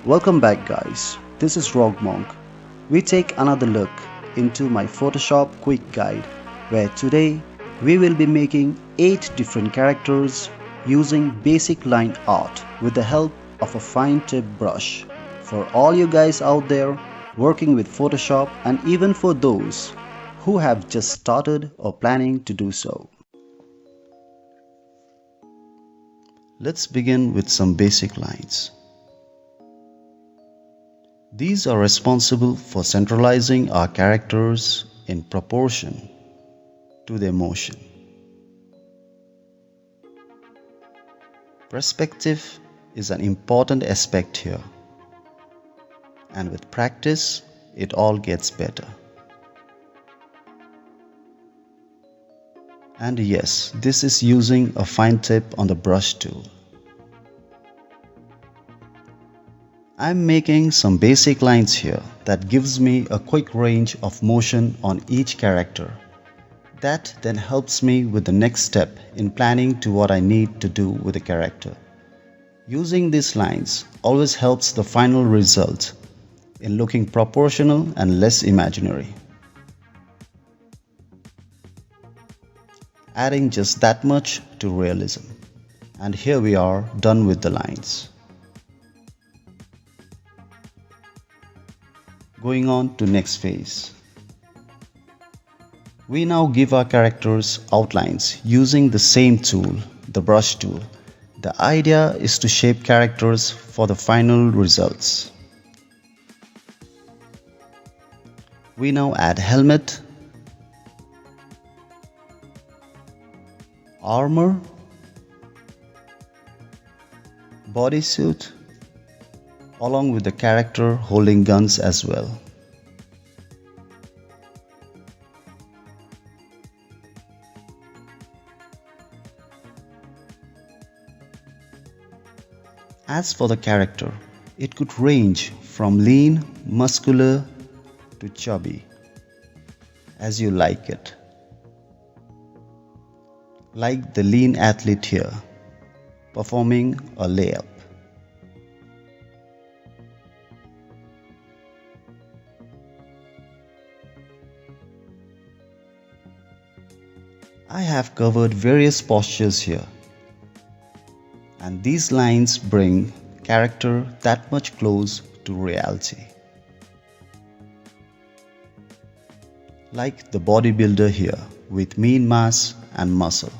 Welcome back, guys. This is Rogue Monk. We take another look into my Photoshop quick guide where today we will be making 8 different characters using basic line art with the help of a fine tip brush. For all you guys out there working with Photoshop and even for those who have just started or planning to do so. Let's begin with some basic lines. These are responsible for centralizing our characters in proportion to their motion. Perspective is an important aspect here, and with practice, it all gets better. And yes, this is using a fine tip on the brush tool. I'm making some basic lines here that gives me a quick range of motion on each character. That then helps me with the next step in planning to what I need to do with the character. Using these lines always helps the final result in looking proportional and less imaginary. Adding just that much to realism. And here we are done with the lines. Going on to next phase. We now give our characters outlines using the same tool, the brush tool. The idea is to shape characters for the final results. We now add helmet, armor, bodysuit, along with the character holding guns as well. As for the character, it could range from lean, muscular to chubby, as you like it. Like the lean athlete here, performing a layup. I have covered various postures here, and these lines bring character that much close to reality. Like the bodybuilder here with mean mass and muscle.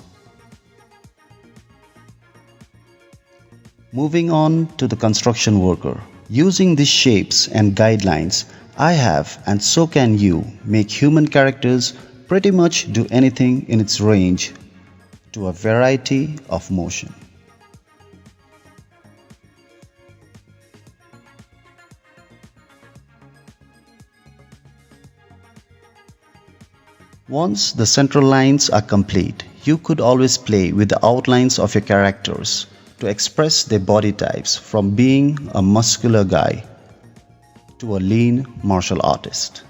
Moving on to the construction worker. Using these shapes and guidelines, I have and so can you make human characters pretty much do anything in its range to a variety of motion. Once the central lines are complete, you could always play with the outlines of your characters to express their body types from being a muscular guy to a lean martial artist.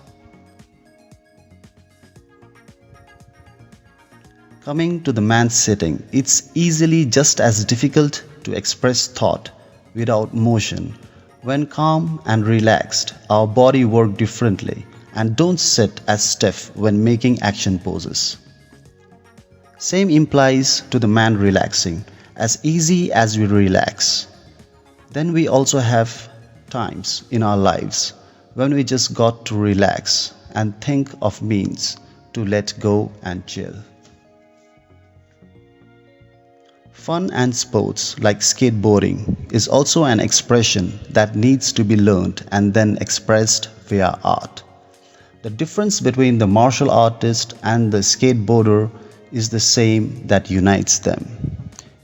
Coming to the man sitting, it's easily just as difficult to express thought without motion. When calm and relaxed, our body works differently and don't sit as stiff when making action poses. Same implies to the man relaxing, as easy as we relax. Then we also have times in our lives when we just got to relax and think of means to let go and chill. Fun and sports like skateboarding is also an expression that needs to be learned and then expressed via art. The difference between the martial artist and the skateboarder is the same that unites them,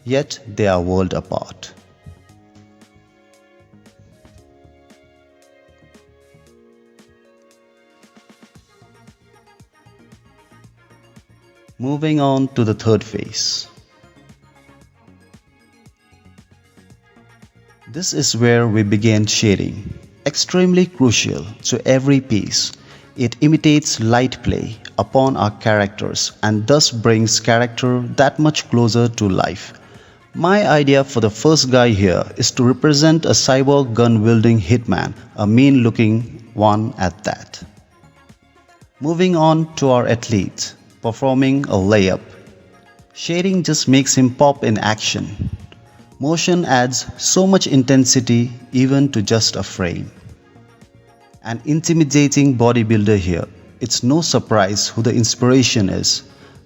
yet they are worlds apart. Moving on to the third phase. This is where we begin shading, extremely crucial to every piece. It imitates light play upon our characters and thus brings character that much closer to life. My idea for the first guy here is to represent a cyborg gun-wielding hitman, a mean-looking one at that. Moving on to our athlete, performing a layup. Shading just makes him pop in action. Motion adds so much intensity even to just a frame. An intimidating bodybuilder here. It's no surprise who the inspiration is,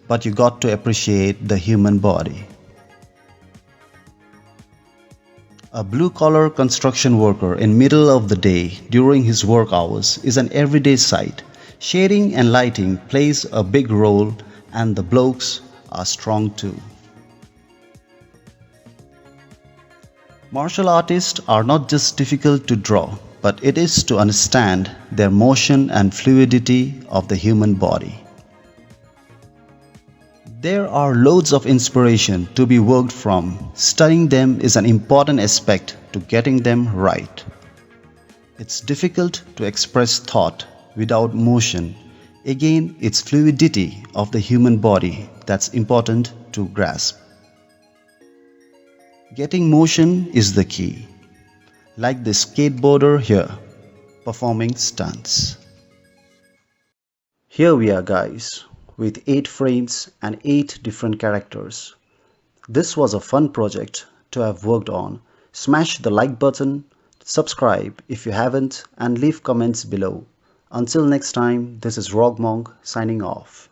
but you got to appreciate the human body. A blue-collar construction worker in middle of the day during his work hours is an everyday sight. Shading and lighting plays a big role and the blokes are strong too. Martial artists are not just difficult to draw, but it is to understand their motion and fluidity of the human body. There are loads of inspiration to be worked from. Studying them is an important aspect to getting them right. It's difficult to express thought without motion. Again, it's fluidity of the human body that's important to grasp. Getting motion is the key. Like the skateboarder here, performing stunts. Here we are guys, with 8 frames and 8 different characters. This was a fun project to have worked on. Smash the like button, subscribe if you haven't, and leave comments below. Until next time, this is Rogmonk signing off.